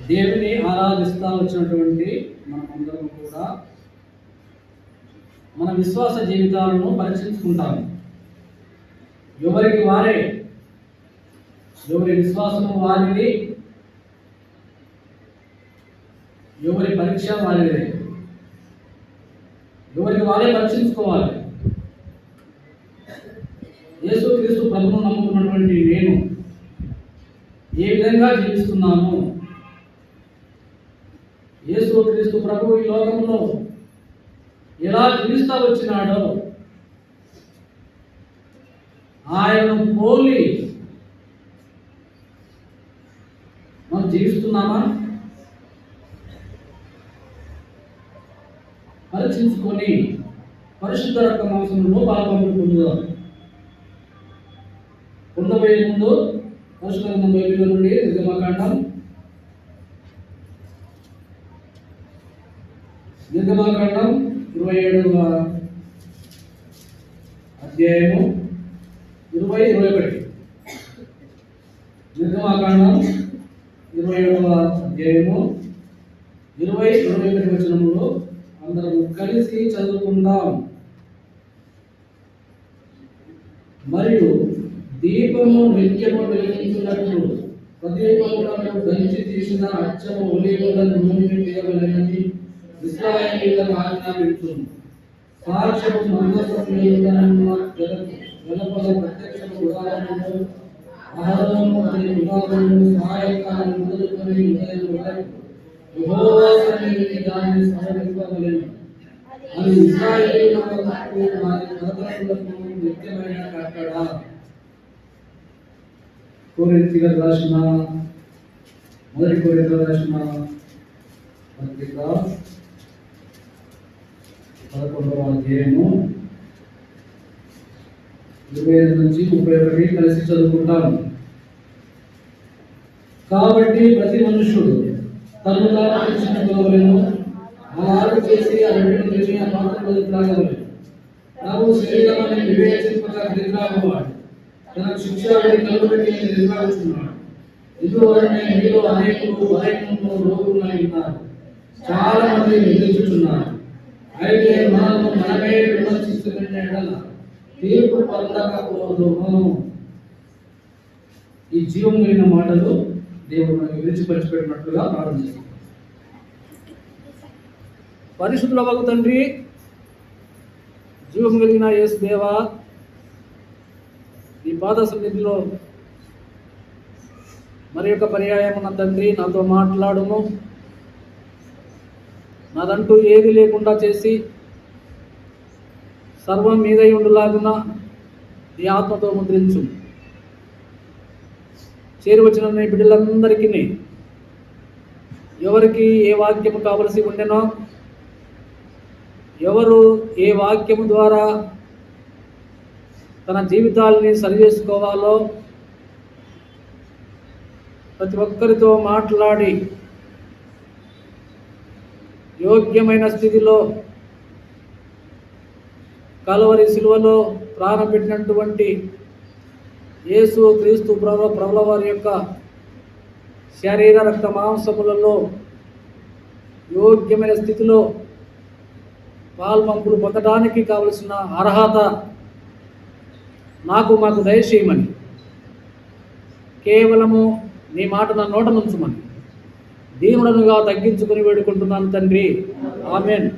దేవుని ఆరాధిస్తూ వచ్చినటువంటి మనమందరం కూడా మన విశ్వాస జీవితాలను పరీక్షించుకుంటాము. ఎవరికి వారే, ఎవరి విశ్వాసము వారిది, ఎవరి పరీక్ష వారిదే. ఎవరికి వారే పరీక్షించుకోవాలి. యేసుక్రీస్తు ప్రభువును నమ్ముకున్నటువంటి నేను ఏ విధంగా జీవిస్తున్నాను? యేసుక్రీస్తు ప్రభువు ఈ లోకంలో ఎలా జీవిస్తూ వచ్చినాడో ఆయనను పోలి మనం జీవిస్తున్నామా? పరీక్షించుకొని పరిశుద్ధ రక్త మాంసంలో పాల్పంపులు పొందుదాం. పొందబోయే ముందు పరిశుద్ధ గ్రంథం బైబిల్ నుండి నిర్గమకాండం 27వ అధ్యాయము 20-21. నిర్గమకాండం 27వ అధ్యాయము 20-21 వచనములో అందరం కలిసి చదువుకుందాం. మరియు దీపము నిత్యము వెలిగించున్నట్లు ప్రదీపములను దంచి తీసిన అచ్చము ఒలీవల నూనె తీయవలెనని ఇశ్రాయేలీయులకు ఆజ్ఞాపించును. సాక్ష్యము మందసమున్న వెలుపల ప్రత్యక్ష గుడారమును అహరోను అతని కుమారులను సాయంకాలం మొదలుకొని ఉదయం వరకు యెహోవా సన్నిధిని దాన్ని సమర్పింపవలెను. అది ఇశ్రాయేలీయులకు వారి తరతరములకు నిత్యమైన కట్టడ. కొరింథీయులకు రాసిన మొదటి కొరింథీయులకు రాసిన పత్రిక 11వ అధ్యాయము 25 నుంచి 31 కలిసి చదువుకుంటాం. కాబట్టి ప్రతి మనుష్యుడు తను తాను పరీక్షించుకోవలెను, అలాగే చేసి ఆ రెండింటిని తిని ఆ పాత్రలో త్రాగవలెను. తాను శరీరమని వివేచింపక నిద్రాపోవాడు, తనకు శిక్ష కలుగుబెట్టి నిద్రాడుచున్నాడు. ఇందువలనే మీలో అనేకులు భయముతో రోగులై ఉన్నారు, చాలా మంది నిద్రించుచున్నారు. అయితే మనమే విమర్శిస్తున్న ఎడల తీర్పు పొందకపోదుము. ఈ జీవం కలిగిన మాటలు దేవుడు మనకి విడిచిపరిచిపెట్టినట్లుగా ప్రారంభిస్తాం. పరిశుద్ధుల తండ్రి, జీవం కలిగిన యేసు దేవా, ఈ పాద సన్నిధిలో మరి యొక్క పర్యాయం నా తండ్రి నాతో మాట్లాడుము. నాదంటూ ఏది లేకుండా చేసి సర్వం మీదై ఉండులాగున ఈ ఆత్మతో ముద్రించు. చేరువచ్చిన నీ బిడ్డలందరికీ ఎవరికి ఏ వాక్యము కావలసి ఉండెనో, ఎవరు ఏ వాక్యము ద్వారా తన జీవితాలని సరిచేసుకోవాలో ప్రతి ఒక్కరితో మాట్లాడి యోగ్యమైన స్థితిలో కల్వరి శిలువలో ప్రాణం పెట్టినటువంటి యేసు క్రీస్తు ప్రభుల వారి యొక్క శరీర రక్త మాంసములలో యోగ్యమైన స్థితిలో పాల్పంపులు పొందడానికి కావలసిన అర్హత మాకు దయచేయమని, కేవలము నీ మాట నా నోట నుంచమని దీనుడనుగా తగ్గించుకుని వేడుకుంటున్నాను తండ్రి. ఆమేన్.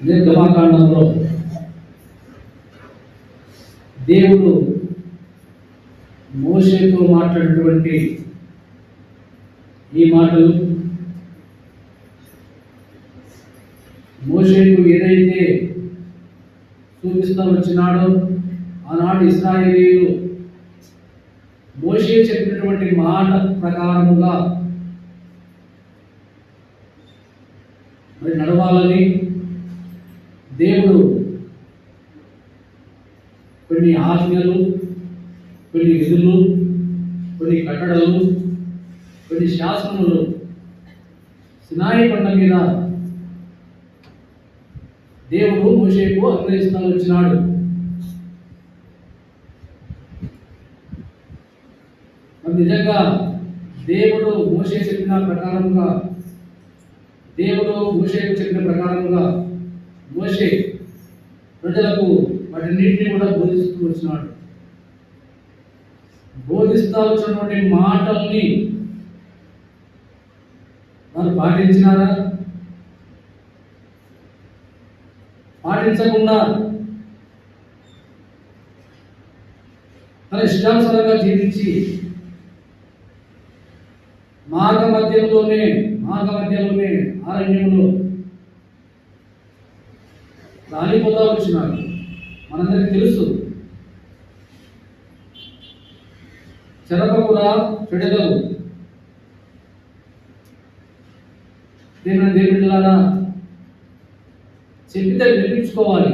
నిర్గమకాండంలో దేవుడు మోషేతో మాట్లాడినటువంటి ఈ మాటలు, మోషేకు ఏదైతే చూపిస్తూ వచ్చినాడో ఆనాడు ఇశ్రాయేలీయులు మోషే చెప్పినటువంటి మాట ప్రకారముగా మరి నడవాలని దేవుడు కొన్ని ఆజ్ఞలు, కొన్ని విధులు, కొన్ని కట్టడలు, కొన్ని శాసనములు సినాయి కొండ మీద దేవుడు మోషేకు అనుగ్రహిస్తూ వచ్చినాడు. నిజంగా దేవుడు మోషేకు చెప్పిన ప్రకారముగా మోషే ప్రజలకు వాటన్నింటినీ కూడా బోధిస్తూ వచ్చినాడు. బోధిస్తూ వచ్చినటువంటి మాటల్ని వారు పాటించినారా? పాటించకుండా తన ఇష్టానుసారంగా జీవించి మార్గ మధ్యంలోనే అరణ్యంలో రాలిపోతా వచ్చినారు. మనందరికీ తెలుసు, చెరపకురా చెడగలు. దేవుడిలారా చెప్పితే వినిపించుకోవాలి.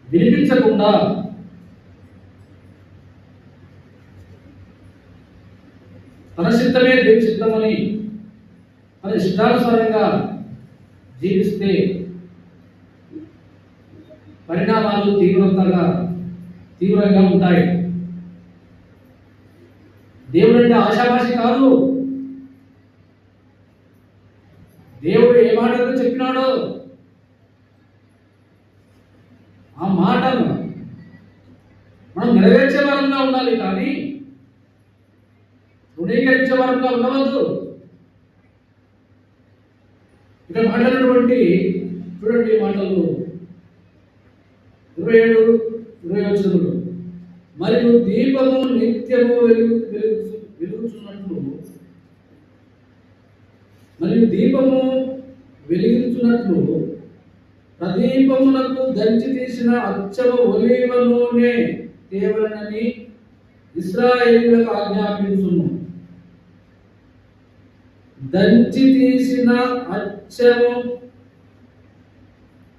వినిపించకుండా తన సిద్ధమే దేవుని సిద్ధమని తన ఇష్టానుసారంగా జీవిస్తే పరిణామాలు తీవ్రంగా ఉంటాయి. దేవుడు అంటే ఆశాభాషి కాదు. దేవుడు ఏ మాటలు చెప్పినాడో ఆ మాటను మనం నెరవేర్చే వారంగా ఉండాలి, కానీ రుణీకరించే వారంగా ఉండవద్దు. ఇక్కడ మాట్లాడినటువంటి చూడండి మాటలు 27-28 మరియు దీపము నిత్యము వెలిగించున్నట్లు ప్రదీపములకు దంచి తీసిన అచ్చము ఒలీవ నూనె తేవలనని ఇశ్రాయేలీయులకు ఆజ్ఞాపించును. దంచి తీసిన అచ్చము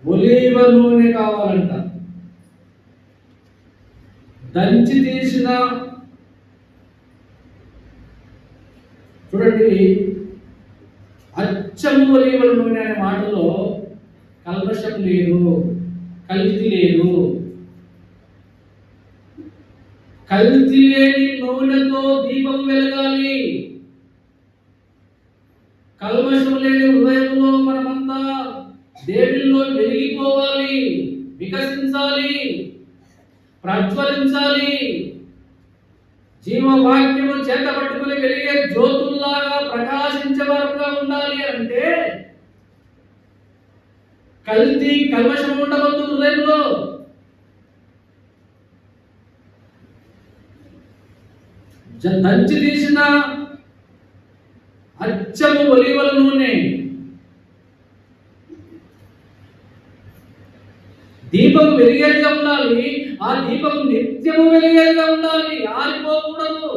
ఒలీవ నూనె కావాలంట. దంచి తీసిన, చూడండి, అచ్చము ఒలీవ నూనె అనే మాటలో కల్మషం లేదు, కల్తీ లేదు. కల్తీ లేని నూనెతో దీపం వెలగాలి. కల్మషం లేని హృదయంలో మనమంతా దేవునిలో వెలిగిపోవాలి, వికసించాలి, ప్రజ్వలించాలి. జీవవాక్యము చేత పట్టుకుని వెలిగే జ్యోతుల్లాగా ప్రకాశించే వారుగా ఉండాలి. అంటే కల్మషం ఉండవద్దు హృదయంలో. దంచి తీసిన అచ్చము ఒలీవల నూనె, దీపం వెలిగేదిగా ఉండాలి. ఆ దీపం నిత్యము వెలిగేదిగా ఉండాలి, ఆరిపోకూడదు.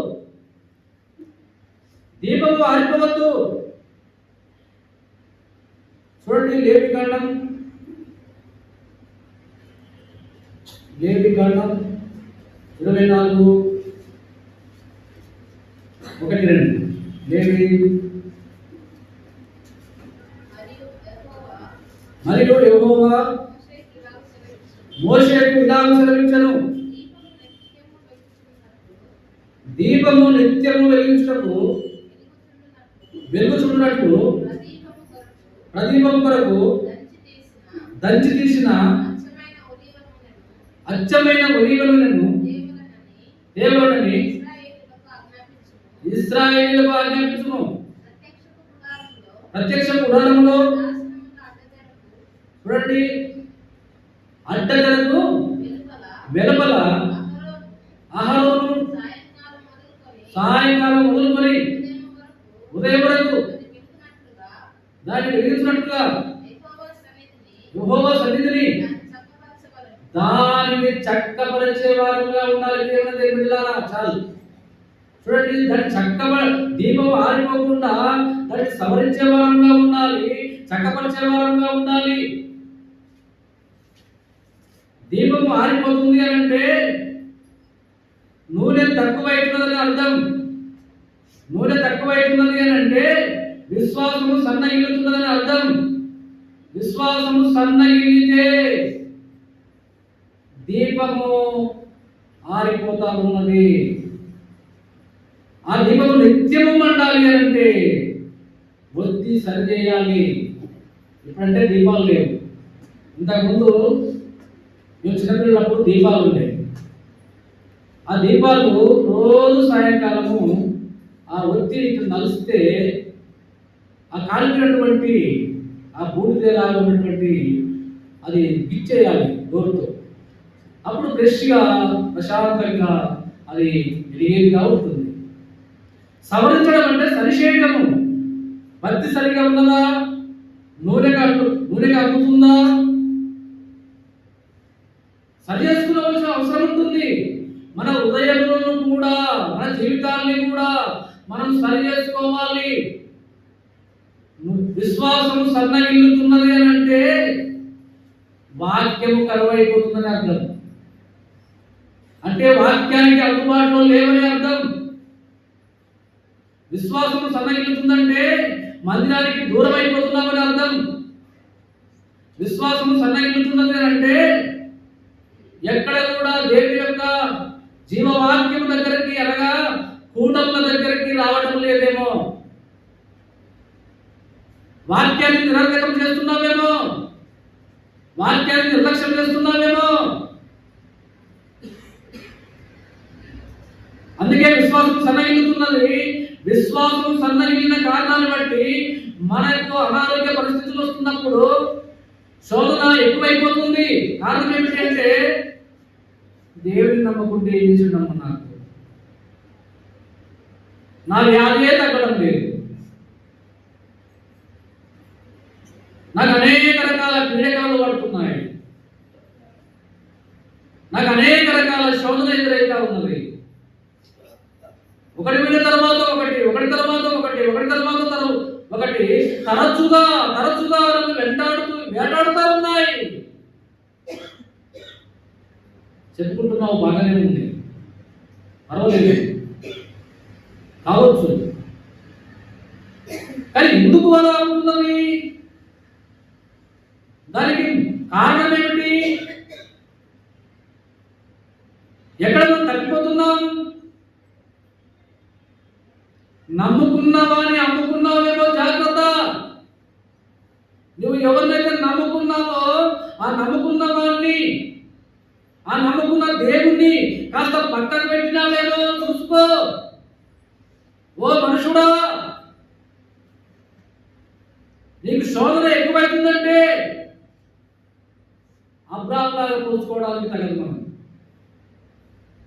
దీపము ఆరిపోవద్దు. చూడండి, లేవికాండం 24:1-2. లేవి మరియు యెహోవా మోషేకు ఇలాగ సెలవించెను, దీపము నిత్యము వెలుగుచున్నట్లు ప్రదీపం కొరకు దంచి తీసిన అచ్చమైన ఒలీవ నూనెను దేవుడని ఇశ్రాయేలీయులకు ఆజ్ఞాపించుము. ప్రత్యక్ష గుడారములో, చూడండి, అడ్డగలకు వెలుపల అహరోను సాయంకాలం మొదలుకొని ఉదయం వరకు దాన్ని వెలిగించినట్లుగా యెహోవా సన్నిధిని దానిని చక్కపరిచే వారుగా ఉండాలి. దేవుని బిడ్డలారా, చాలు. చూడండి, దాన్ని దీపం ఆరిపోకుండా దాన్ని సవరించే వారంగా ఉండాలి, చక్కపరిచే వారంగా ఉండాలి. దీపం ఆరిపోతుంది అని అంటే నూనె తక్కువైతున్నదని అర్థం. నూనె తక్కువైతున్నది అని అంటే విశ్వాసము సన్నగిలుతున్నదని అర్థం. విశ్వాసము సన్నగిలితే దీపము ఆరిపోతా ఉన్నది. ఆ దీపము నిత్యము మండాలి అంటే ఒత్తి సరిచేయాలి. ఇప్పుడంటే దీపాలు లేవు. ఇంతకుముందు మేము చిన్నపిల్లప్పుడు దీపాలు ఉండేవి. ఆ దీపాలు రోజు సాయంకాలము ఆ ఒత్తి ఇట్లా నలిస్తే ఆ కాలినటువంటి ఆ బూడిదలాగా ఉన్నటువంటి అది గిచ్చేయాలి గోరుతో. అప్పుడు ఫ్రెష్గా ప్రశాంతంగా అది వెలిగేదిగా ఉంటుంది. సవరించడం అంటే సరిచేయటము. బత్తి సరిగా ఉన్నదా? నూనెగా అమ్ముతుందా? సరి చేసుకోవాల్సిన అవసరం ఉంటుంది. మన హృదయంలో కూడా మన జీవితాన్ని కూడా మనం సరి చేసుకోవాలి. విశ్వాసము సన్నగిల్లుతున్నది అని అంటే వాక్యము కరువైపోతుందని అర్థం. అంటే వాక్యానికి అందుబాటులో లేవని అర్థం. విశ్వాసము సన్నగిల్లుతుందంటే మందిరానికి దూరం అయిపోతున్నామని అర్థం. విశ్వాసము సన్నగిల్లుతున్నది అంటే ఎక్కడ కూడా దేవుని యొక్క జీవవాక్యం దగ్గరికి అనగా కూటముల దగ్గరికి రావడం లేదేమో. వాక్యాన్ని నిరర్ధకం చేస్తున్నావేమో, వాక్యాన్ని నిర్లక్ష్యం చేస్తున్నావేమో. అందుకే విశ్వాసం సన్నగిల్లుతున్నది. విశ్వాసం సన్నగిలిన కారణాన్ని బట్టి మనకు అనారోగ్య పరిస్థితులు వస్తున్నప్పుడు శోధన ఎక్కువైపోతుంది. కారణం ఏమిటంటే దేవుడిని నమ్మకుంటే ఏం చేసి నమ్మన్నారు. నా వ్యాధియే తగ్గడం లేదు. నాకు అనేక రకాల పీడకాలు పడుతున్నాయి. నాకు అనేక రకాల శోధన ఎదురైతా ఉన్నది. ఒకటి మీద తర్వాత ఒకటి, ఒకటి తర్వాత ఒకటి, ఒకటి తర్వాత ఒకటి తరచుగా వేటాడుతూ ఉన్నాయి. చెప్పుకుంటున్నావు, బాగానే ఉంది, పర్వాలేదు కావచ్చు. కానీ ఎందుకు అలా అవుతున్నది? దానికి కారణం ఏమిటి? ఎక్కడ మనం తప్పిపోతున్నాం? నమ్ముకున్నవాని అమ్ముకున్నావేమో జాగ్రత్త. నువ్వు ఎవరినైతే నమ్ముకున్నావో ఆ నమ్ముకున్న వాడిని, ఆ నమ్ముకున్న దేవుణ్ణి కాస్త పక్కన పెట్టినావేమో చూసుకో. ఓ మనుషుడా, నీకు శోధన ఎక్కువైతుందంటే అబ్రాహాములాగా పోల్చుకోవడానికి తగదు. మనం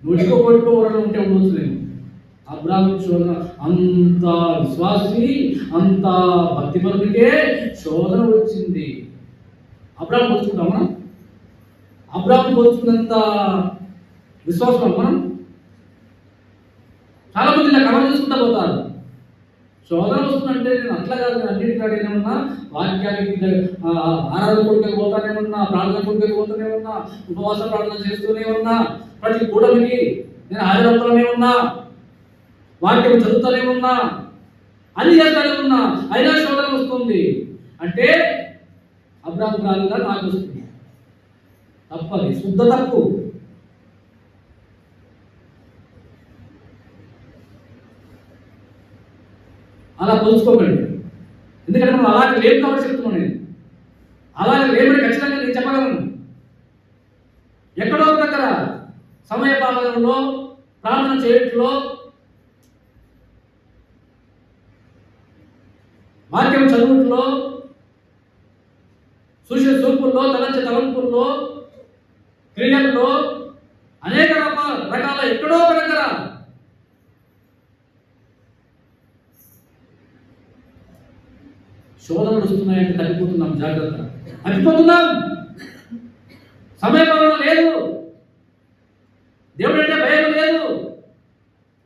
నూటికో కోటికో ఊరలో ఉంటే ఉండొచ్చు. నేను అబ్రాహాము శోధన అంత విశ్వాసి, అంత భక్తిపరుడికే శోధన వచ్చింది. అబ్రాహాము పోల్చుకుంటాం మనం? అబ్రాహాము పోల్చుకున్నంత విశ్వాసం మనం చాలా మంది ఇలా కవర్ చేసుకుంటా పోతారు. శోధన వస్తుందంటే నేను అట్లా కాదు, నేను అన్నింటికాడ ఏమన్నా వాక్యానికి ఆరాధన కొడుకు పోతానే ఉన్నా, ప్రార్థన కొడుకు పోతానే ఉన్నా, ఉపవాస ప్రార్థన చేస్తూనే ఉన్నా, ప్రతి కూడలికి నేను హాజరవుతూనే ఉన్నా, వాక్యం చదువుతూనే ఉన్నా, అన్ని చేస్తూనే ఉన్నా, అయినా శోధన వస్తుంది అంటే అబ్రాహాము రాలుగా నాకు వస్తుంది. తప్పది, శుద్ధ తప్పు. అలా పోల్చుకోకండి. ఎందుకంటే మనం అలాగే లేవు కాబట్టి చెప్తున్నాను. నేను అలాగే లేమని ఖచ్చితంగా నేను చెప్పగలను. ఎక్కడో దగ్గర సమయ పాలనలో, ప్రార్థన చేయట్లో, వాక్యం చదువుట్లో, చూసే చూపుల్లో, తలంచే తలంపుల్లో, క్రియల్లో అనేక రకాల ఎక్కడో ఒక దగ్గర శోధనలు వస్తున్నాయంటే తగ్గిపోతున్నాం. జాగ్రత్త, తగ్గిపోతున్నాం. సమయపాలన లేదు, దేవుడంటే భయం లేదు,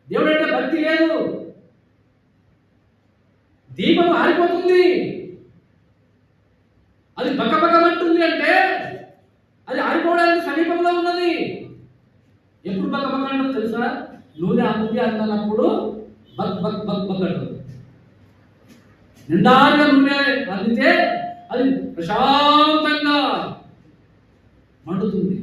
దేవుడంటే భక్తి లేదు. దీపం ఆరిపోతుంది, అది బక్కబక్కమంటుంది అంటే అది ఆరిపోవడానికి సమీపంలో ఉన్నది. ఎప్పుడు బక్కబక్క అంటారు తెలుసా? నూనె అందుకే అన్నప్పుడు బక్ బక్ బక్ బక్ అంటారు. నిండాగా నూనె అందితే అది ప్రశాంతంగా మండుతుంది.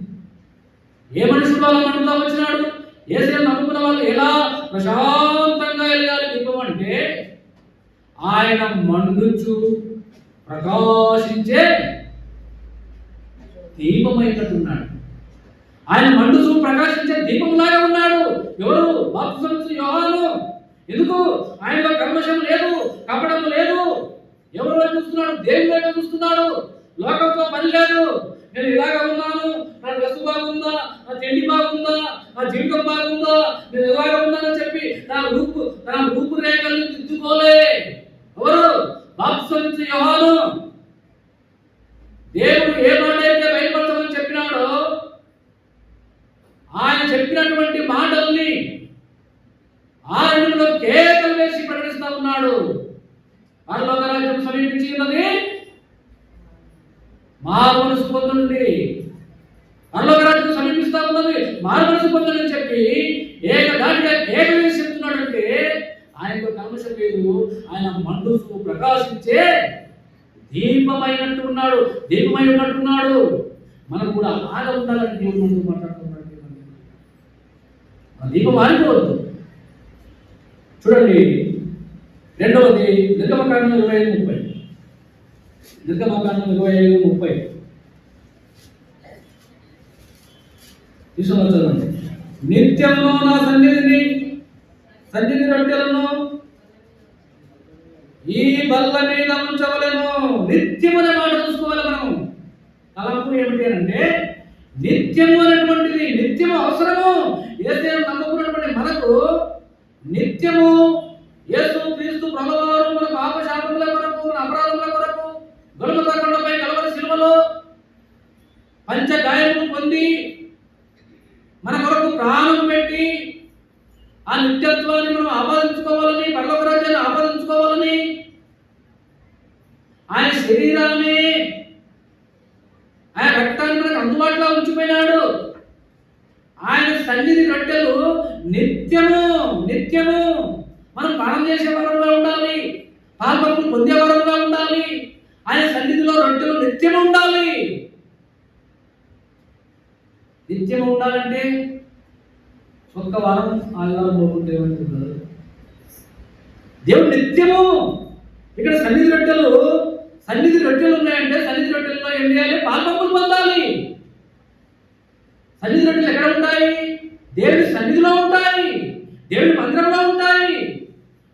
ఏ మనుషుడు అలా మండుతా వచ్చినాడు? యేసుని నమ్ముకున్న వాళ్ళు ఎలా ప్రశాంతంగా అంటే ఆయన మండుచు ప్రకాశించే దీపమైనట్టున్నాడు. ఆయన మండుచు ప్రకాశించే దీపంలాగా ఉన్నాడు. ఎవరు? బాప్తిస్మమిచ్చు యోహాను. ఎందుకు? ఆయనలో కల్మషం లేదు, కపటం లేదు. ఎవరు చూస్తున్నాడు? దేవుని వైపు చూస్తున్నాడు. లోకంతో పని లేదు. నేను ఇలాగ ఉన్నాను, నా డ్రెస్ బాగుందా, నా తిండి బాగుందా, నా జీవితం బాగుందా, నేను ఇలాగ ఉన్నానని చెప్పి నా రూపురేఖలను దిద్దుకోలే. ఎవరు? బాప్తిస్మమిచ్చు యోహాను. దేవుడు ఏ మాట అయితే బయలుపరచమని చెప్పినాడో ఆయన చెప్పినటువంటి మాటల్ని ఆయనలో కేకలు వేసి ప్రకటిస్తా ఉన్నాడు. పరలోక రాజ్యం సమీపించి ఉన్నది, మారు మనసు పొందండి. పరలోక రాజ్యం సమీపిస్తా ఉన్నది, మారు మనసు పొందండి అని చెప్పి ఏకదాటిగా కేకలు వేసి చెప్తున్నాడంటే ఆయనకు కల్మషం లేదు. ఆయన మండుతూ ప్రకాశించే దీపమైనట్టు ఉన్నాడు, దీపమై ఉన్నట్టున్నాడు. మనం కూడా అలాగా ఉండాలని దేవుడు ముందు మాట్లాడుతున్నాడు. దీపం ఆరిపోవద్దు. చూడండి, రెండవది నిర్గమకాండం 25:30. నిర్గమకాండం 25:30 తీసుకుని చదవండి. నిత్యమును నా సన్నిధి రొట్టెలను ఈ బల్ల మీద ఉంచవలెను. నిత్యము అనే మాట చూసుకోవాలి. మనం తలంపు ఏమిటి అంటే నిత్యము అనేటువంటిది, నిత్యము అవసరము. యేసును నమ్ముకున్నటువంటి మనకు నిత్యము యేసు క్రీస్తు ప్రభువారు మన పాప శాపముల కొరకు, మన అపరాధముల కొరకు గొల్గొతా కొండపై కలవరి శిలువలో పంచగాయములు పొంది మన కొరకు ప్రాణం పెట్టి ఆ నిత్యత్వాన్ని మనం ఆపాదించుకోవాలని, పరలోక రాజ్యాన్ని ఆపాదించుకోవాలని ఆయన శరీరాన్ని, ఆయన రక్తాన్ని మనకు అందుబాటులో ఉంచిపోయినాడు. ఆయన సన్నిధి రొట్టెలు నిత్యము నిత్యము మనం పానం చేసే వరంగా ఉండాలి, పాల్పంపులు పొందే వరంగా ఉండాలి. ఆయన సన్నిధిలో రొట్టెలు నిత్యము ఉండాలి. నిత్యము ఉండాలంటే ఒక్క వారం ఆదివారం పోకుంటే ఏమంటున్నారు? దేవుడు నిత్యము. ఇక్కడ సన్నిధి రొట్టెలు ఉన్నాయంటే సన్నిధి రొట్టెల్లో ఏం చేయాలి? పాల్పంపులు పొందాలి. సన్నిధి రొట్టెలు ఎక్కడ ఉంటాయి? దేవుడి సన్నిధిలో ఉంటాయి, దేవుడి మందిరంలో ఉంటాయి.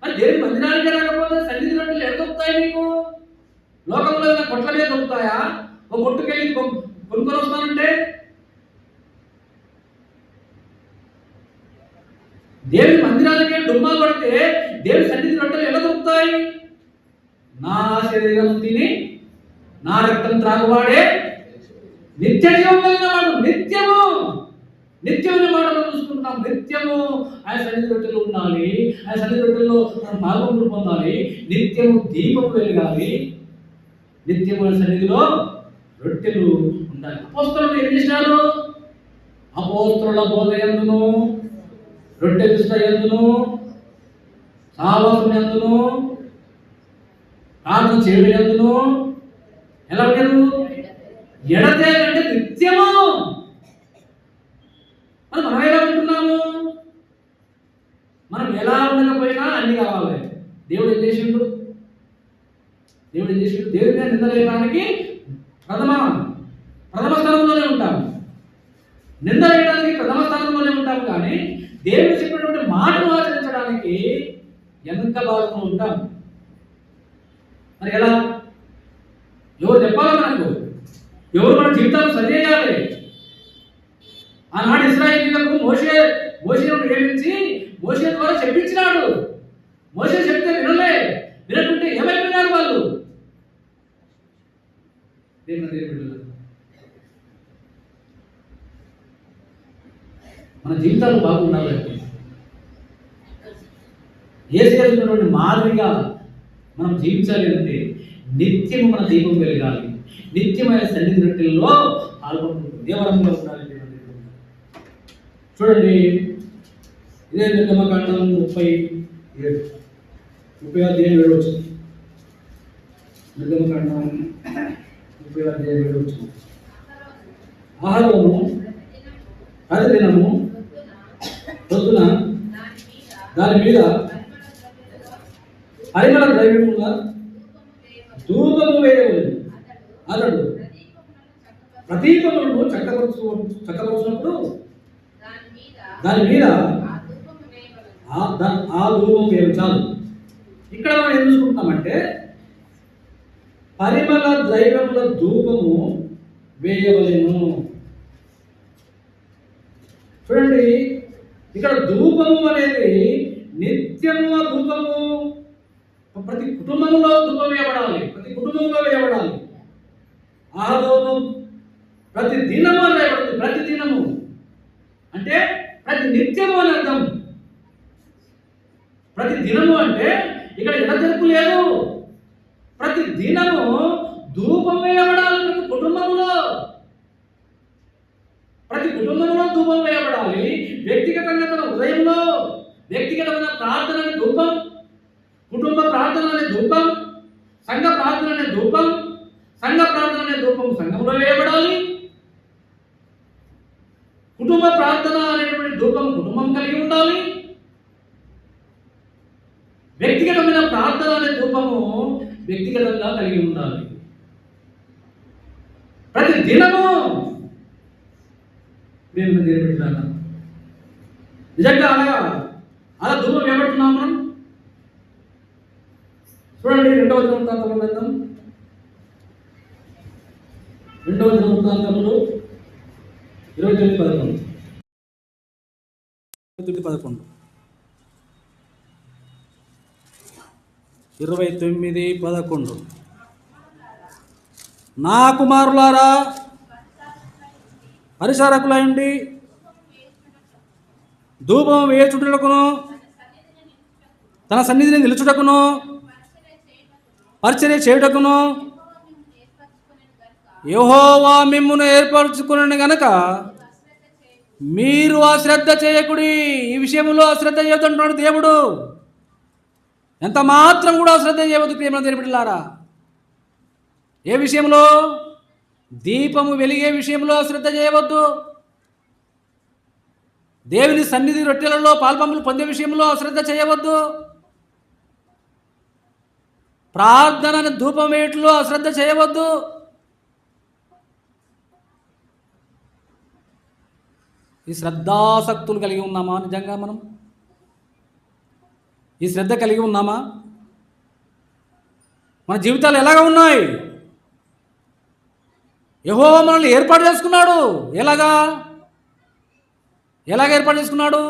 మరి దేవుడి మందిరానికి రాకపోతే సన్నిధి రొట్టెలు ఎక్కడ దొరుకుతాయి? మీకు లోకంలో ఏదైనా కొట్ల మీద దొరుకుతాయా? ఒక కొట్టుకెళ్ళి కొనుక్కొని వస్తానంటే దేవుడి మందిరానికి డుమ్మా కొడితే దేవుడి సన్నిధి రొట్టెలు ఎలా దొరుకుతాయి? నా శరీరం తిని నా రక్తం త్రాగువాడే నిత్య జీవం కలిగిన వాడు. నిత్యము నిత్యమైన మాటలు చూసుకుంటున్నాం. నిత్యము ఆయన సన్నిధి రొట్టెలు ఉండాలి. ఆయన సన్నిధి రొట్టెల్లో మనం పాల్గొంటూ పొందాలి. నిత్యము దీపం వెలగాలి. నిత్యమైన సన్నిధిలో రొట్టెలు ఉండాలి. అపోస్తలులు ఏం చేసినారు? అపోస్తలుల బోధ యందును, రొట్టె విస్తర యందును, సహవాసం యందును, ప్రార్థన చేయడం యందును ఎలా ఉంటారు? ఎడతెగంటే నిత్యము. మనం ఎలా ఉంటున్నాము? మనం ఎలా ఉండకపోయినా అన్ని కావాలి. దేవుడు ఏం చేసిండు? దేవుడి మీద నిందలేయడానికి ప్రథమ స్థానంలోనే ఉంటాము. నింద వేయడానికి ప్రథమ స్థానంలోనే ఉంటాము. కానీ దేవుడు చెప్పినటువంటి మాటను ఆచరించడానికి వెనుక భాగంలో ఉంటాం. మరి ఎలా? ఎవరు చెప్పాలి మనకు? ఎవరు మన జీవితాలు సరిచేయాలి? ఆనాడు ఇశ్రాయేలీయులకు మోషేను నియమించి మోషే ద్వారా చెప్పించినాడు. మోషే చెప్తే వినకుంటే ఏమైపోయినారు వాళ్ళు? మన జీవితాలు బాగుండాలంటే యేసున్నటువంటి మాదిరిగా మనం జీవించాలి అంటే నిత్యము మన దీపం వెలగాలి. నిత్యమైన సన్నిధి రొట్టెల్లో దేవరంలో ఉండాలి. చూడండి, ఇదే నిర్గమకాండం 37 వచ్చింది. నిర్గమకాండం 37 వచ్చింది. ఆహారము ప్రతి దినము పొద్దున దాని మీద పరిమళ ద్రవ్యముల ధూపము వేయవలెను. అతడు ప్రదీపములను చక్కపరుచినప్పుడు దాని మీద ఆ ధూపం వేయడం చాలు. ఇక్కడ మనం ఏం చూసుకుంటామంటే పరిమళ ద్రవ్యముల ధూపము వేయవలెను. చూడండి, ఇక్కడ ధూపము అనేది నిత్యము. ఆ ధూపము ప్రతి కుటుంబంలో ధూపం వేయబడాలి, ప్రతి కుటుంబంలో వేయబడాలి. ఆ ధూపం ప్రతి దినము అని వేయబడుతుంది. ప్రతి దినము అంటే ప్రతి నిత్యము అని అర్థం. ప్రతి దినము అంటే ఇక్కడ ఎడతెరుపు లేదు. ప్రతి దినము ధూపం వేయబడాలి. ప్రతి కుటుంబంలో, ప్రతి కుటుంబంలో ధూపం వేయబడాలి. వ్యక్తిగతంగా తన ఉదయంలో వ్యక్తిగతమైన ప్రార్థన అనే ధూపం, కుటుంబ ప్రార్థన అనే ధూపం, సంఘ ప్రార్థన అనే ధూపం, సంఘ ప్రార్థన అనే ధూపం సంఘంలో వేయబడాలి. కుటుంబ ప్రార్థన అనేటువంటి ధూపం కుటుంబం కలిగి ఉండాలి. వ్యక్తిగతమైన ప్రార్థన అనే ధూపము వ్యక్తిగతంగా కలిగి ఉండాలి. ప్రతి దినము దేవుని చేరుకుంటున్నాను. నిజంగా అలా ధూపం వేయబడుతున్నాం మనం. చూడండి, 2వ దినవృత్తాంతములు గ్రంథం 2వ దినవృత్తాంతములు 29:11. 29:11 నా కుమారులారా, పరిచారకులైండి ధూపం వేచుటకును తన సన్నిధిని నిలుచుటకును పరిచర్య చేయుటకును యెహోవా మిమ్మును ఏర్పరచుకుని గనక మీరు అశ్రద్ధ చేయకుడి. ఈ విషయంలో అశ్రద్ధ చేయొద్దంటున్నాడు దేవుడు. ఎంత మాత్రం కూడా అశ్రద్ధ చేయవద్దు ప్రియమైన దేవుని బిడ్డలారా. ఏ విషయంలో? దీపము వెలిగే విషయంలో అశ్రద్ధ చేయవద్దు. దేవుని సన్నిధి రొట్టెలలో పాల్పంపులు పొందే విషయంలో అశ్రద్ధ చేయవద్దు. ప్రార్థన ధూపం వేయట్లో అశ్రద్ధ చేయవద్దు. ఈ శ్రద్ధాసక్తులు కలిగి ఉన్నామా? నిజంగా మనం ఈ శ్రద్ధ కలిగి ఉన్నామా? మన జీవితాలు ఎలాగ ఉన్నాయి? యెహోవా మనల్ని ఏర్పాటు చేసుకున్నాడు. ఎలాగ ఏర్పాటు చేసుకున్నాడు?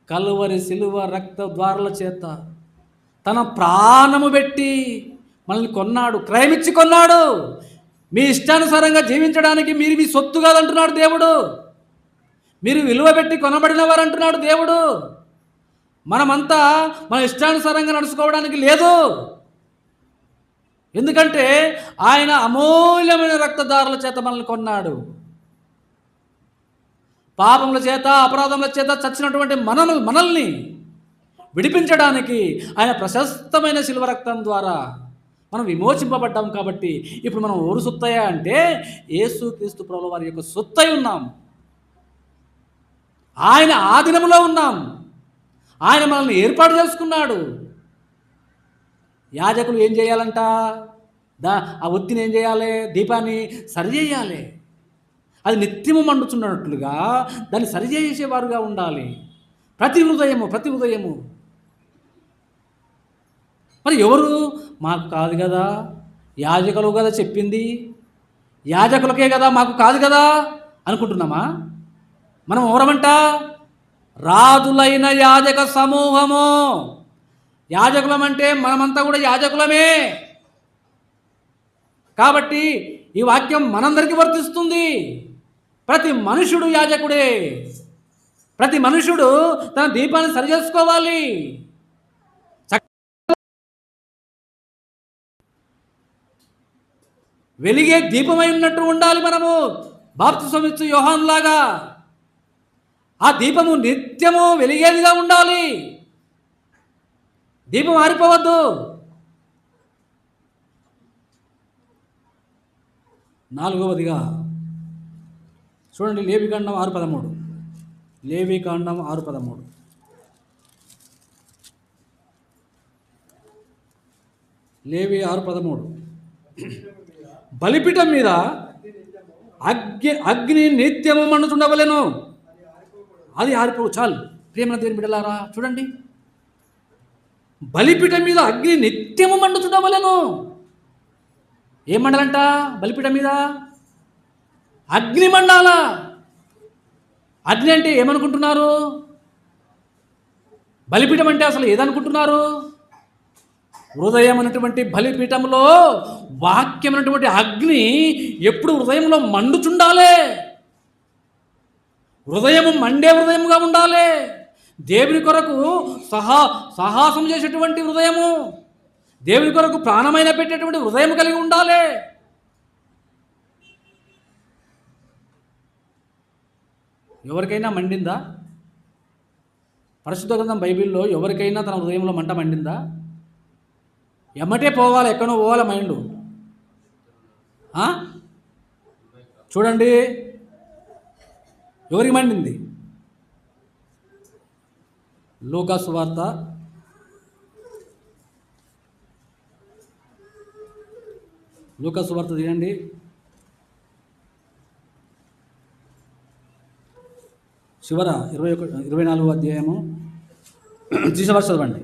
కలువరి సిలువ రక్త ద్వారాల చేత తన ప్రాణము పెట్టి మనల్ని కొన్నాడు, క్రయమిచ్చి కొన్నాడు. మీ ఇష్టానుసారంగా జీవించడానికి మీరు మీ సొత్తు కాదంటున్నాడు దేవుడు. మీరు విలువ పెట్టి కొనబడిన వారు అంటున్నాడు దేవుడు. మనమంతా మన ఇష్టానుసారంగా నడుచుకోవడానికి లేదు. ఎందుకంటే ఆయన అమూల్యమైన రక్తధారల చేత మనల్ని కొన్నాడు. పాపముల చేత అపరాధముల చేత చచ్చినటువంటి మనల్ని విడిపించడానికి ఆయన ప్రశస్తమైన శిలువ రక్తం ద్వారా మనం విమోచింపబడ్డాం. కాబట్టి ఇప్పుడు మనం ఎవరు సొత్తయ్యా అంటే యేసుక్రీస్తు ప్రభువు వారి యొక్క సొత్తై ఉన్నాం. ఆయన ఆధీనంలో ఉన్నాం. ఆయన మనల్ని ఏర్పాటు చేసుకున్నాడు. యాజకులు ఏం చేయాలంట? ఆ ఒత్తిని ఏం చేయాలి? దీపాన్ని సరిచేయాలి. అది నిత్యము మండుచున్నట్లుగా దాన్ని సరిచేసేవారుగా ఉండాలి. ప్రతి ఉదయము. మరి ఎవరు? మాకు కాదు కదా, యాజకులు కదా చెప్పింది, యాజకులకే కదా, మాకు కాదు కదా అనుకుంటున్నామా? మనం ఎవరమంట? రాజులైన యాజక సమూహము. యాజకులమంటే మనమంతా కూడా యాజకులమే. కాబట్టి ఈ వాక్యం మనందరికీ వర్తిస్తుంది. ప్రతి మనుషుడు యాజకుడే. ప్రతి మనుషుడు తన దీపాన్ని సరి చేసుకోవాలి. వెలిగే దీపమై ఉన్నట్టు ఉండాలి మనము. బాప్తిసం ఇచ్చు యోహాను లాగా ఆ దీపము నిత్యము వెలిగేదిగా ఉండాలి. దీపం ఆరిపోవద్దు. 4వదిగా చూడండి, లేవికాండం 6:13. లేవికాండం 6:13. లేవి 6:13. బలిపీఠం మీద అగ్ని నిత్యము మండుచుండవలెను, అది ఆరిపోవు. చాలు ప్రియమైన దేవుని బిడ్డలారా, చూడండి, బలిపీఠం మీద అగ్ని నిత్యము మండుచుండవలెను. ఏం మండాలంట? బలిపీఠం మీద అగ్ని మండాలా. అగ్ని అంటే ఏమనుకుంటున్నారు? బలిపీఠం అంటే అసలు ఏదనుకుంటున్నారు? హృదయం అనేటువంటి బలిపీఠంలో వాక్యం అనేటువంటి అగ్ని ఎప్పుడు హృదయంలో మండుచుండాలి. హృదయము మండే హృదయముగా ఉండాలి. దేవుని కొరకు సాహసం చేసేటువంటి హృదయము, దేవుని కొరకు ప్రాణమైన పెట్టేటువంటి హృదయం కలిగి ఉండాలి. ఎవరికైనా మండిందా? పరిశుద్ధ గ్రంథం బైబిల్లో ఎవరికైనా తన హృదయంలో మంట మండిందా? ఎమ్మటే పోవాలి, ఎక్కడో పోవాలి మైండ్. చూడండి, ఎవరికి మండింది? లూకా సువార్త 24 తీయండి. చివర 24వ అధ్యాయము తీసేవారు చదవండి.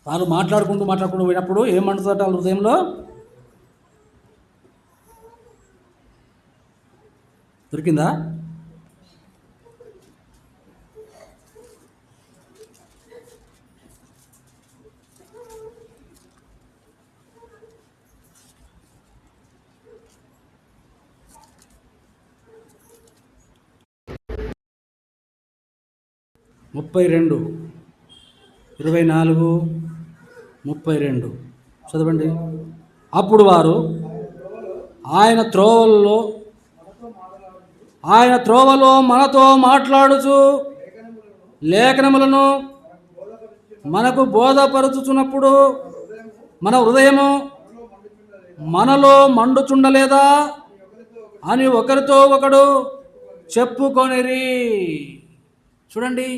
వాళ్ళు మాట్లాడుకుంటూ పోయినప్పుడు ఏమంటుందట వాళ్ళ హృదయంలో? దొరికిందా? ముప్పై 24:32 చదవండి. అప్పుడు వారు ఆయన త్రోవలో మనతో మాట్లాడుచు లేఖనములను మనకు బోధపరుచుచున్నప్పుడు మన హృదయము మనలో మండుచుండలేదా అని ఒకరితో ఒకడు చెప్పుకొనిరి. చూడండి,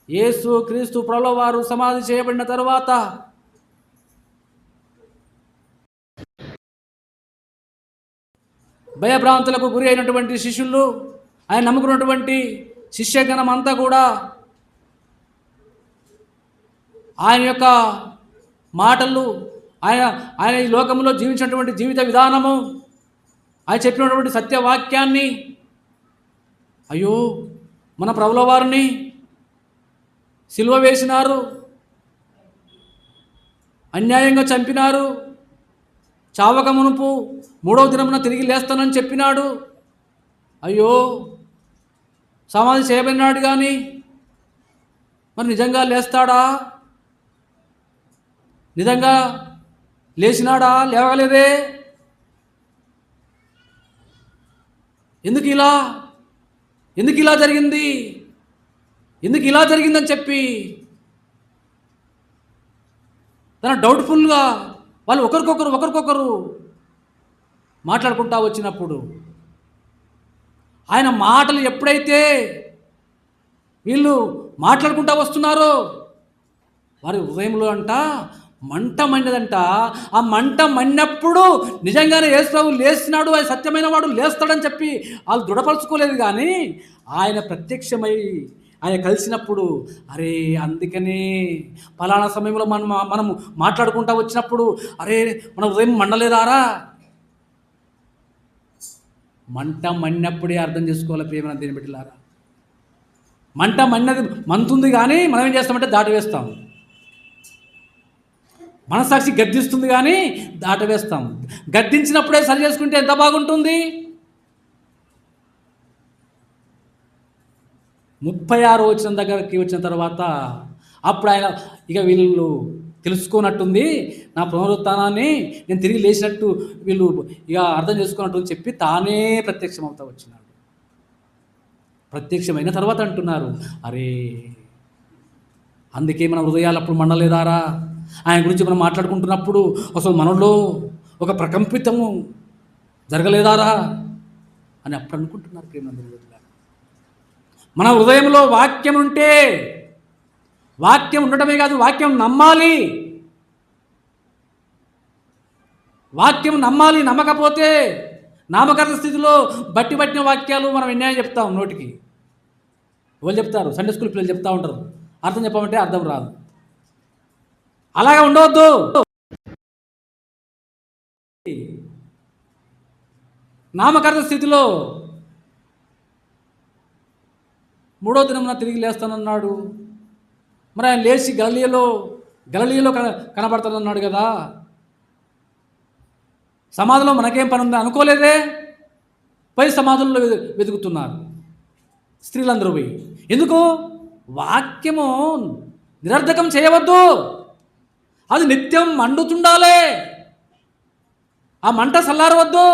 యేసు క్రీస్తు ప్రభువు వారు సమాధి చేయబడిన తరువాత భయభ్రాంతులకు గురి అయినటువంటి శిష్యులు, ఆయన నమ్ముకున్నటువంటి శిష్యగణం అంతా కూడా ఆయన యొక్క మాటలు, ఆయన ఈ లోకంలో జీవించినటువంటి జీవిత విధానము, ఆయన చెప్పినటువంటి సత్యవాక్యాన్ని, అయ్యో మన ప్రభుల వారిని సిలువ వేసినారు, అన్యాయంగా చంపినారు, చావక మునుపు 3వ దినమున తిరిగి లేస్తానని చెప్పినాడు, అయ్యో సమాధి చేయబడినాడు కానీ మరి నిజంగా లేస్తాడా? నిజంగా లేచినాడా? లేవలేదే. ఎందుకు ఇలా జరిగింది? ఎందుకు ఇలా జరిగిందని చెప్పి తన డౌట్ఫుల్గా వాళ్ళు ఒకరికొకరు మాట్లాడుకుంటా వచ్చినప్పుడు ఆయన మాటలు ఎప్పుడైతే వీళ్ళు మాట్లాడుకుంటా వస్తున్నారో వారి హృదయంలో మంట మండిదంట. ఆ మంట మండినప్పుడు నిజంగానే యేసుప్రభు లేస్తున్నాడు, ఆయన సత్యమైన వాడు లేస్తాడని చెప్పి వాళ్ళు దృఢపరచుకోలేదు. కానీ ఆయన ప్రత్యక్షమై ఆయన కలిసినప్పుడు, అరే అందుకనే ఫలానా సమయంలో మనం మాట్లాడుకుంటా వచ్చినప్పుడు అరే మన హృదయం మండలేదారా? మంట మండినప్పుడే అర్థం చేసుకోవాలి ప్రియమైన దేవుని బిడ్డలారా. మంట మండుతుంది కానీ మనం ఏం చేస్తామంటే దాటివేస్తాం. మనసాక్షి గద్దిస్తుంది కానీ దాటవేస్తాం. గద్దించినప్పుడే సరి చేసుకుంటే ఎంత బాగుంటుంది. 36వ వచనం దగ్గరికి వచ్చిన తర్వాత అప్పుడు ఆయన ఇక వీళ్ళు తెలుసుకోనట్టుంది, నా పునరుత్థానాన్ని నేను తిరిగి లేచినట్టు వీళ్ళు ఇక అర్థం చేసుకున్నట్టు అని చెప్పి తానే ప్రత్యక్షమవుతా వచ్చినాడు. ప్రత్యక్షమైన తర్వాత అంటున్నారు, అరే అందుకే మన హృదయాలు అప్పుడు మండలేదారా? ఆయన గురించి మనం మాట్లాడుకుంటున్నప్పుడు అసలు మనలో ఒక ప్రకంపితము జరగలేదారా అని అప్పుడు అనుకుంటున్నారు ప్రేమ. మన హృదయంలో వాక్యం ఉంటే, వాక్యం ఉండటమే కాదు, వాక్యం నమ్మాలి. వాక్యం నమ్మాలి. నమ్మకపోతే నామకరణ స్థితిలో పట్టిన వాక్యాలు మనం ఎన్నో చెప్తాం నోటికి. వాళ్ళు చెప్తారు, సండే స్కూల్ పిల్లలు చెప్తా ఉంటారు, అర్థం చెప్పమంటే అర్థం రాదు. అలాగా ఉండవద్దు. నామకరణ స్థితిలో 3వ దినమున తిరిగి లేస్తానన్నాడు. మరి ఆయన లేచి గలిలీలో కనబడతానన్నాడు కదా. సమాధిలో మనకేం పని ఉందా అనుకోలేదే. పై సమాధుల్లో వెతుకుతున్నారు స్త్రీలందరూ పోయి. ఎందుకు? వాక్యము నిరర్ధకం చేయవద్దు, అది నిత్యం మండుతుండాలి, ఆ మంట చల్లారవద్దు.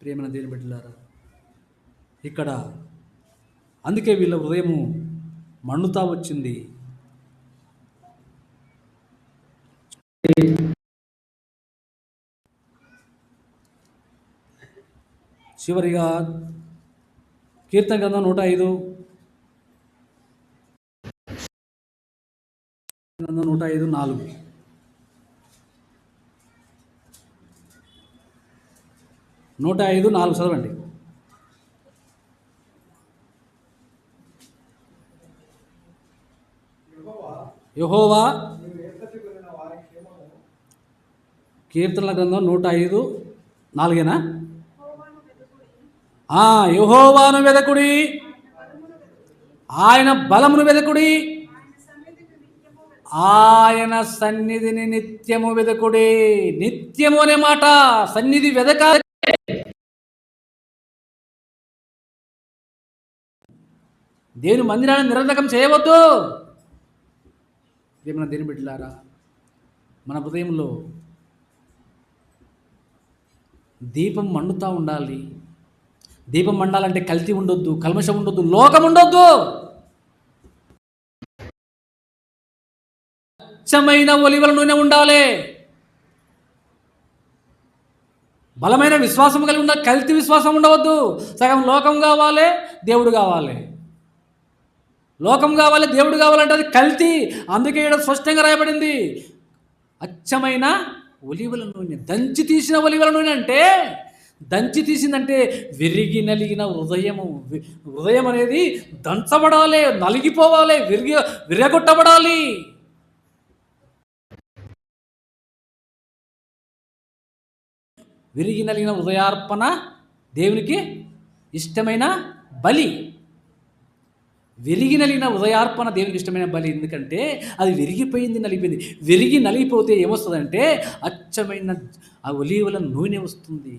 ప్రేమన దేని బిడ్డలారా, ఇక్కడ అందుకే వీళ్ళ హృదయము మండుతా వచ్చింది. చివరిగా కీర్తన గ్రంథం 105 4 105:4 చదవండి. యెహోవా, కీర్తనల గ్రంథం 105:4. యెహోవాను వెదకుడి, ఆయన బలమును వెదకుడి, ఆయన సన్నిధిని నిత్యము వెదకుడి. నిత్యము అనే మాట, సన్నిధి వెదకాలి. దేవుని మందిరాన్ని నిరర్ధకం చేయవద్దు. ఏమన్నా దేని బిడ్డలారా, మన హృదయంలో దీపం మండుతూ ఉండాలి. దీపం మండాలంటే కల్తీ ఉండొద్దు, కల్మషం ఉండొద్దు, లోకం ఉండొద్దు. స్వచ్ఛమైన ఒలివల నూనె ఉండాలి. బలమైన విశ్వాసం కలిగి ఉండాలి, కల్తీ విశ్వాసం ఉండవద్దు. సగం లోకం కావాలి, దేవుడు కావాలి. లోకం కావాలి, దేవుడు కావాలంటే అది కల్తీ. అందుకే ఇక్కడ స్పష్టంగా రాయబడింది, అచ్చమైన ఒలివల నూనె, దంచి తీసిన ఒలివల నూనె. అంటే దంచి తీసిందంటే విరిగి నలిగిన హృదయము. హృదయం అనేది దంచబడాలి, నలిగిపోవాలి, విరగొట్టబడాలి. విరిగి నలిగిన హృదయార్పణ దేవునికి ఇష్టమైన బలి. విరిగి నలిగిన హృదయార్పణ దేవునికి ఇష్టమైన బలి. ఎందుకంటే అది విరిగిపోయింది, నలిగిపోయింది. విరిగి నలిగిపోతే ఏమొస్తుందంటే అచ్చమైన ఆ ఒలీవల నూనె వస్తుంది.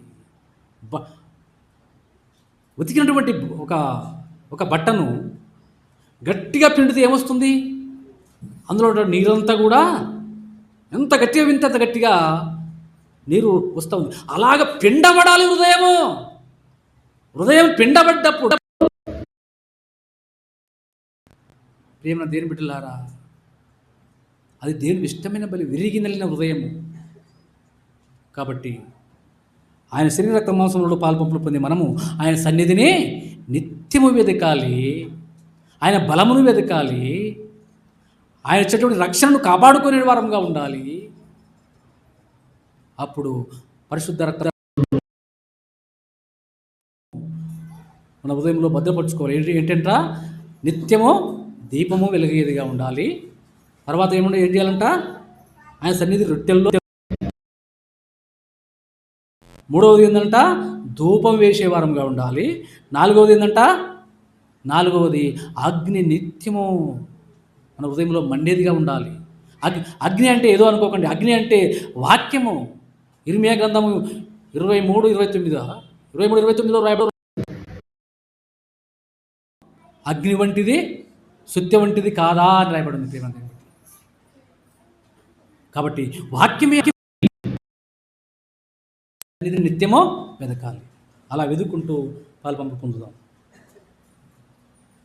ఉతికినటువంటి ఒక బట్టను గట్టిగా పిండితే ఏమొస్తుంది? అందులో నీరంతా కూడా ఎంత గట్టిగా వింటే అంత గట్టిగా నీరు వస్తూ ఉంది. అలాగ పిండబడాలి హృదయము. హృదయం పిండబడ్డప్పుడు ప్రేమ దేని బిడ్డలారా, అది దేవునికి ఇష్టమైన బలి, విరిగి నలిగిన హృదయము. కాబట్టి ఆయన శరీర రక్త మాంసంలో పాల్పంపులు పొంది మనము ఆయన సన్నిధిని నిత్యము వెదకాలి, ఆయన బలమును వెదకాలి, ఆయన ఇచ్చేటువంటి రక్షణను కాపాడుకునే వారంగా ఉండాలి. అప్పుడు పరిశుద్ధ రక్త మన హృదయంలో భద్రపరచుకోవాలి. ఏంటంట? నిత్యము దీపము వెలిగేదిగా ఉండాలి. తర్వాత ఏం చేయాలంట? ఆయన సన్నిధి రొట్టెల్లో. మూడవది ఏంటంట? ధూపం వేసే వారంగా ఉండాలి. నాలుగవది ఏంటంట? అగ్ని నిత్యము మన హృదయంలో మండేదిగా ఉండాలి. అగ్ని అంటే ఏదో అనుకోకండి. అగ్ని అంటే వాక్యము. ఇర్మియా గ్రంథము 23:29 రాయబడి, అగ్ని వంటిది సుత్య వంటిది కాదా అని రాయబడింది ప్రేమ. కాబట్టి వాక్యమే నిత్యమో వెదకాలి. అలా వెతుక్కుంటూ పాలు పంపు పొందుదాం.